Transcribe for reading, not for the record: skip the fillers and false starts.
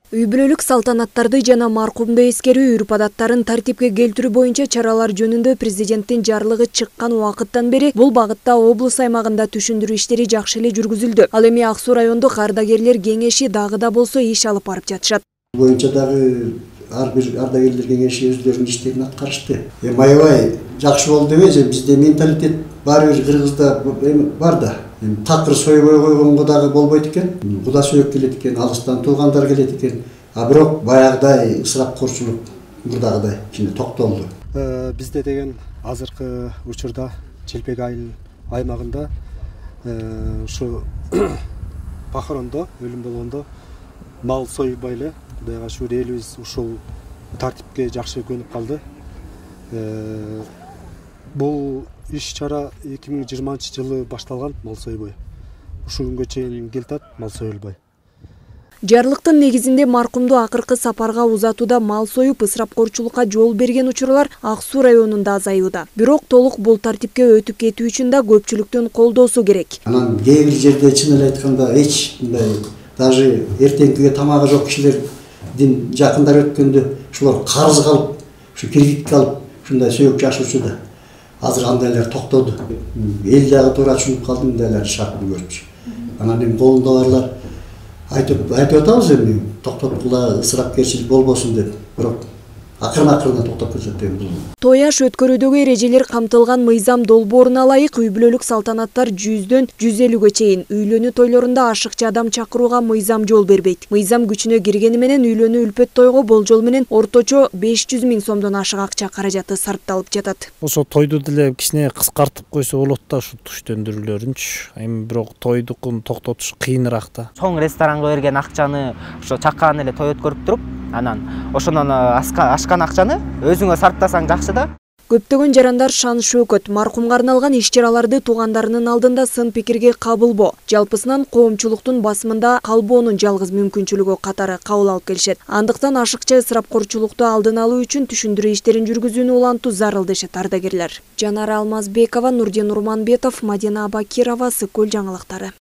Үй бүлөлүк салтанаттарды жана маркумду эскерүү үрп-адаттарын тартипке келтирүү боюнча чаралар жөнүндө президенттин жарлыгы чыккан убакыттан бери бул багытта облус аймагында түшүндүрүү иштери жакшы эле жүргүзүлдү. Ал эми Ак Суу райондук ардагерлер кеңеши дагы да болсо иш алып барып жатышат. Боюнча дагы ар бир ардагерлер кеңеши өздөрүнүн иштерин аткарышты. Аябай жакшы болду эбей, бизде менталитет баары бир кыргызда бар да. Такыр сойбой койгонго дагы болбойт экен. Куда сүйөк келет экен, алыстан туугандар келет экен. А бирок баягыдай ысырапкорчулук мурдагыдай кичине токтолду. Бизде деген азыркы учурда Челпек айыл аймагында ушу похорондо, өлүм болгондо мал союлбай эле Кудайга шүгүр элибиз ушул тартипке жакшы көнүп калды. Бул иш-чара 2020 жылы башталган мал союбай. Ушул күнгө чейин келтат мал союлбай. Жарлыктын негизинде маркумду акыркы сапарга узатууда мал союп ысырапкорчулукка жол берген учурлар Ак Суу районунда азаюуда. Бирок толук бул тартипке өтүп кетүү үчүн да көпчүлүктүн колдоосу керек. Анан кээ бир жерде чын эле айтканда эч мындай даже эртеңкиге тамагы жок кишилердин жакындар өткөндө ушулар карыз калып, ушу кредитке алып ушундай сөөк жашуучу да. Азыр андайлар токтоду. Эл дагы туура түшүнүп калды, мындайлар шартын көрчү. Анан эми колундагылар айтып атабыз эми токтоткула ысырапкерчилик болбосун деп. Бирок акырын токтоп кетет эми бул. Той аш өткөрүүдөгү эрежелер камтылган мыйзам долбооруна ылайык үй бүлөлүк салтанаттар 100дөн 150ге чейин, үйлөнүү тойлорунда ашыкчы адам чакырууга мыйзам жол бербейт. Мыйзам күчүнө киргени менен үйлөнүү үлпөт тойго болжол менен орточо 500 000 сомдон ашык акча каражаты сарпталып жатат. Ошо тойду деле кичине кыскартып койсо болот да, ушу түштөндүрүүлөрүнчү. Эми бирок тойдукун токтотуш кыйыныраак да. Соң ресторанга берген акчаны ошо чаккан эле той өткөрүп туруп, анан ошондон ашкан акчаны өзүңө сарптасаң жакшы да. Көптөгөн жарандар шан шөкөт маркумга арналган иш-чараларды туугандарынын алдында сын пикирге кабылбоо, жалпысынан коомчулуктун басымында калбоонун жалгыз мүмкүнчүлүгү катары кабыл алып келишет. Андыктан ашыкча ысырапкорчулукту алдын алуу үчүн түшүндүрүү иштерин жүргүзүүнү улантуу зарыл дешет ардагерлер. Жанара Алмазбекова, Нурдин Урманбетов, Мадина Абакирова, Сыкөл жаңылыктары.